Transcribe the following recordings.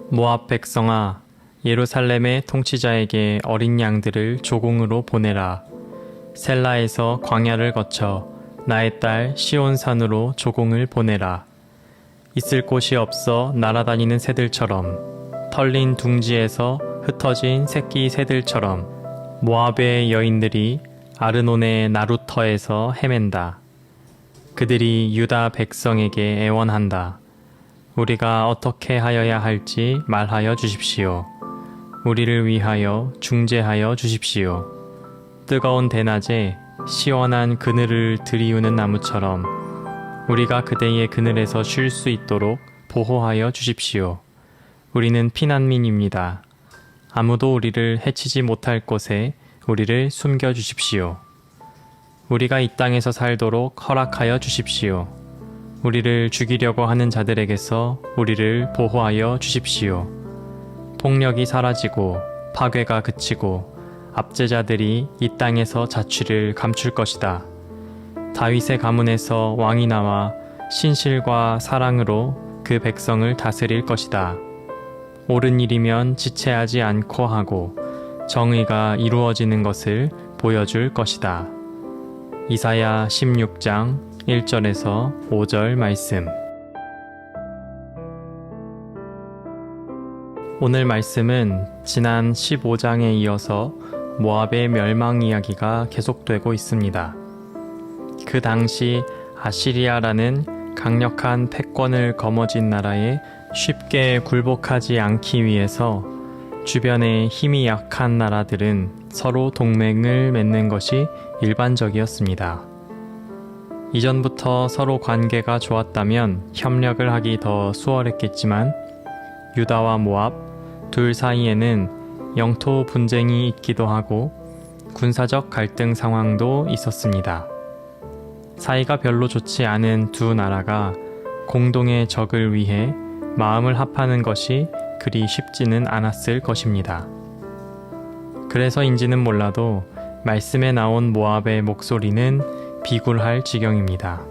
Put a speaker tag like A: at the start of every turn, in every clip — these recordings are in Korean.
A: 모압 백성아, 예루살렘의 통치자에게 어린 양들을 조공으로 보내라. 셀라에서 광야를 거쳐 나의 딸 시온산으로 조공을 보내라. 있을 곳이 없어 날아다니는 새들처럼, 털린 둥지에서 흩어진 새끼 새들처럼 모압의 여인들이 아르논의 나루터에서 헤맨다. 그들이 유다 백성에게 애원한다. 우리가 어떻게 하여야 할지 말하여 주십시오. 우리를 위하여 중재하여 주십시오. 뜨거운 대낮에 시원한 그늘을 들이우는 나무처럼 우리가 그대의 그늘에서 쉴 수 있도록 보호하여 주십시오. 우리는 피난민입니다. 아무도 우리를 해치지 못할 곳에 우리를 숨겨 주십시오. 우리가 이 땅에서 살도록 허락하여 주십시오. 우리를 죽이려고 하는 자들에게서 우리를 보호하여 주십시오. 폭력이 사라지고 파괴가 그치고 압제자들이 이 땅에서 자취를 감출 것이다. 다윗의 가문에서 왕이 나와 신실과 사랑으로 그 백성을 다스릴 것이다. 옳은 일이면 지체하지 않고 하고 정의가 이루어지는 것을 보여줄 것이다. 이사야 16장 1절에서 5절 말씀. 오늘 말씀은 지난 15장에 이어서 모압의 멸망 이야기가 계속되고 있습니다. 그 당시 아시리아라는 강력한 패권을 거머쥔 나라에 쉽게 굴복하지 않기 위해서 주변에 힘이 약한 나라들은 서로 동맹을 맺는 것이 일반적이었습니다. 이전부터 서로 관계가 좋았다면 협력을 하기 더 수월했겠지만 유다와 모압 둘 사이에는 영토 분쟁이 있기도 하고 군사적 갈등 상황도 있었습니다. 사이가 별로 좋지 않은 두 나라가 공동의 적을 위해 마음을 합하는 것이 그리 쉽지는 않았을 것입니다. 그래서인지는 몰라도 말씀에 나온 모압의 목소리는 비굴할 지경입니다.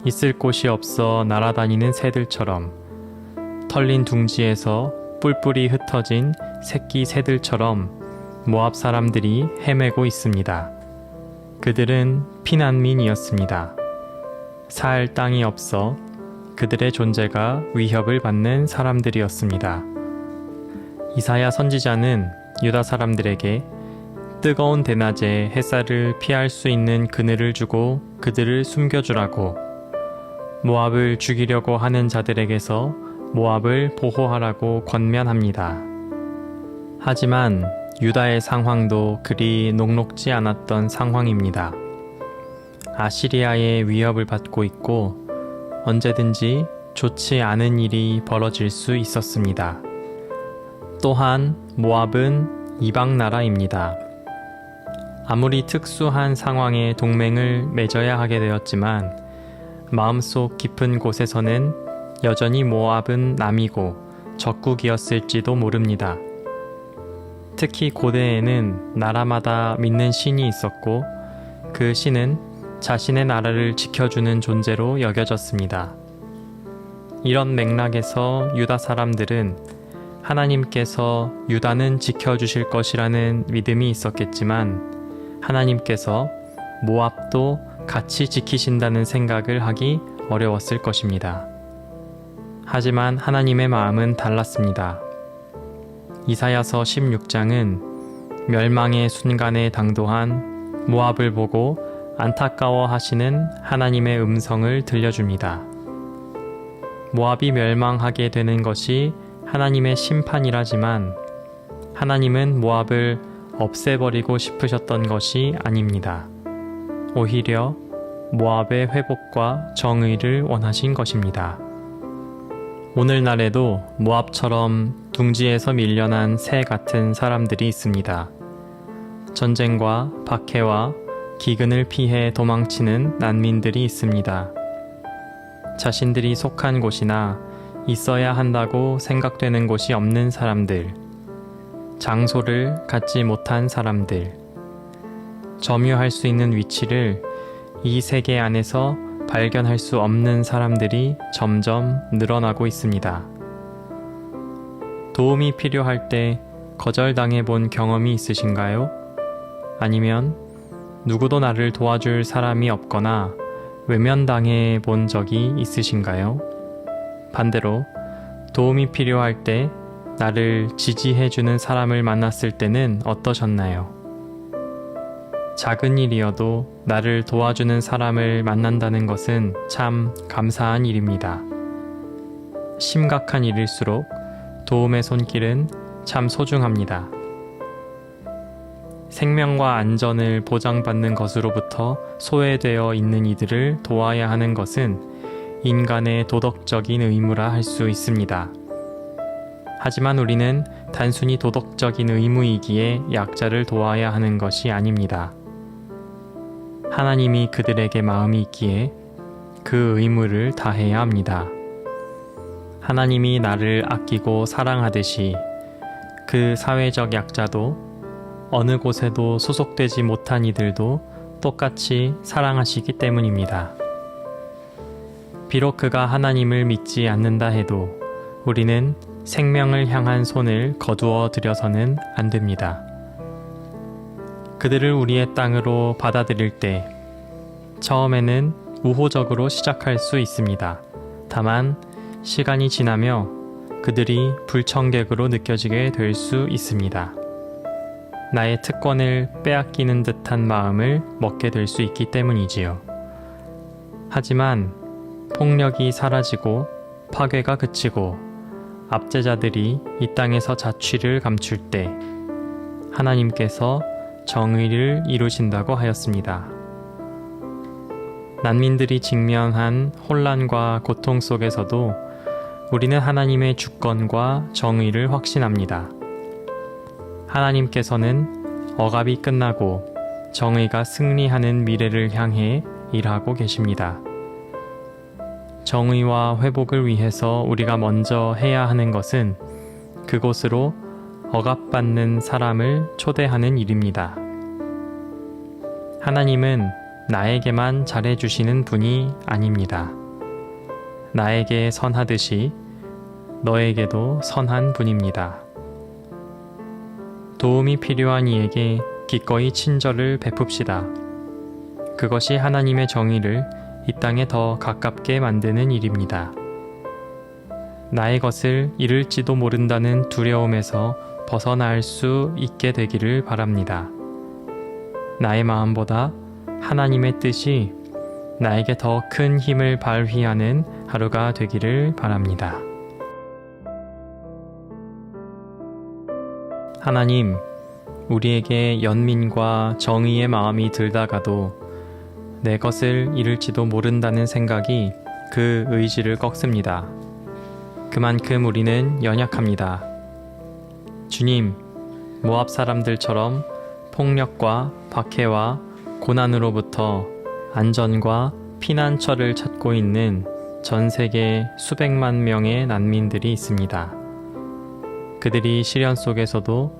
A: 있을 곳이 없어 날아다니는 새들처럼, 털린 둥지에서 뿔뿔이 흩어진 새끼 새들처럼 모압 사람들이 헤매고 있습니다. 그들은 피난민이었습니다. 살 땅이 없어 그들의 존재가 위협을 받는 사람들이었습니다. 이사야 선지자는 유다 사람들에게 뜨거운 대낮에 햇살을 피할 수 있는 그늘을 주고 그들을 숨겨주라고, 모압을 죽이려고 하는 자들에게서 모압을 보호하라고 권면합니다. 하지만 유다의 상황도 그리 녹록지 않았던 상황입니다. 아시리아의 위협을 받고 있고 언제든지 좋지 않은 일이 벌어질 수 있었습니다. 또한 모압은 이방 나라입니다. 아무리 특수한 상황에 동맹을 맺어야 하게 되었지만 마음속 깊은 곳에서는 여전히 모압은 남이고 적국이었을지도 모릅니다. 특히 고대에는 나라마다 믿는 신이 있었고 그 신은 자신의 나라를 지켜주는 존재로 여겨졌습니다. 이런 맥락에서 유다 사람들은 하나님께서 유다는 지켜주실 것이라는 믿음이 있었겠지만 하나님께서 모압도 같이 지키신다는 생각을 하기 어려웠을 것입니다. 하지만 하나님의 마음은 달랐습니다. 이사야서 16장은 멸망의 순간에 당도한 모압을 보고 안타까워하시는 하나님의 음성을 들려줍니다. 모압이 멸망하게 되는 것이 하나님의 심판이라지만 하나님은 모압을 없애버리고 싶으셨던 것이 아닙니다. 오히려 모압의 회복과 정의를 원하신 것입니다. 오늘날에도 모압처럼 둥지에서 밀려난 새 같은 사람들이 있습니다. 전쟁과 박해와 기근을 피해 도망치는 난민들이 있습니다. 자신들이 속한 곳이나 있어야 한다고 생각되는 곳이 없는 사람들, 장소를 갖지 못한 사람들, 점유할 수 있는 위치를 이 세계 안에서 발견할 수 없는 사람들이 점점 늘어나고 있습니다. 도움이 필요할 때 거절당해 본 경험이 있으신가요? 아니면 누구도 나를 도와줄 사람이 없거나 외면당해 본 적이 있으신가요? 반대로 도움이 필요할 때 나를 지지해주는 사람을 만났을 때는 어떠셨나요? 작은 일이어도 나를 도와주는 사람을 만난다는 것은 참 감사한 일입니다. 심각한 일일수록 도움의 손길은 참 소중합니다. 생명과 안전을 보장받는 것으로부터 소외되어 있는 이들을 도와야 하는 것은 인간의 도덕적인 의무라 할 수 있습니다. 하지만 우리는 단순히 도덕적인 의무이기에 약자를 도와야 하는 것이 아닙니다. 하나님이 그들에게 마음이 있기에 그 의무를 다해야 합니다. 하나님이 나를 아끼고 사랑하듯이 그 사회적 약자도 어느 곳에도 소속되지 못한 이들도 똑같이 사랑하시기 때문입니다. 비록 그가 하나님을 믿지 않는다 해도 우리는 생명을 향한 손을 거두어 들여서는 안 됩니다. 그들을 우리의 땅으로 받아들일 때 처음에는 우호적으로 시작할 수 있습니다. 다만 시간이 지나며 그들이 불청객으로 느껴지게 될 수 있습니다. 나의 특권을 빼앗기는 듯한 마음을 먹게 될 수 있기 때문이지요. 하지만 폭력이 사라지고 파괴가 그치고 압제자들이 이 땅에서 자취를 감출 때 하나님께서 정의를 이루신다고 하였습니다. 난민들이 직면한 혼란과 고통 속에서도 우리는 하나님의 주권과 정의를 확신합니다. 하나님께서는 억압이 끝나고 정의가 승리하는 미래를 향해 일하고 계십니다. 정의와 회복을 위해서 우리가 먼저 해야 하는 것은 그곳으로 억압받는 사람을 초대하는 일입니다. 하나님은 나에게만 잘해주시는 분이 아닙니다. 나에게 선하듯이 너에게도 선한 분입니다. 도움이 필요한 이에게 기꺼이 친절을 베풉시다. 그것이 하나님의 정의를 이 땅에 더 가깝게 만드는 일입니다. 나의 것을 잃을지도 모른다는 두려움에서 벗어날 수 있게 되기를 바랍니다. 나의 마음보다 하나님의 뜻이 나에게 더 큰 힘을 발휘하는 하루가 되기를 바랍니다. 하나님, 우리에게 연민과 정의의 마음이 들다가도 내 것을 잃을지도 모른다는 생각이 그 의지를 꺾습니다. 그만큼 우리는 연약합니다. 주님, 모압 사람들처럼 폭력과 박해와 고난으로부터 안전과 피난처를 찾고 있는 전 세계 수백만 명의 난민들이 있습니다. 그들이 시련 속에서도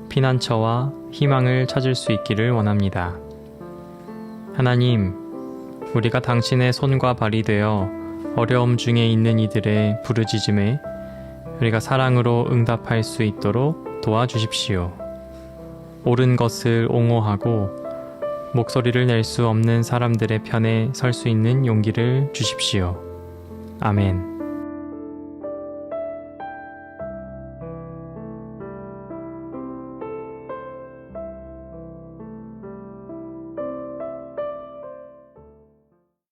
A: 피난처와 희망을 찾을 수 있기를 원합니다. 하나님, 우리가 당신의 손과 발이 되어 어려움 중에 있는 이들의 부르짖음에 우리가 사랑으로 응답할 수 있도록 도와주십시오. 옳은 것을 옹호하고 목소리를 낼 수 없는 사람들의 편에 설 수 있는 용기를 주십시오. 아멘.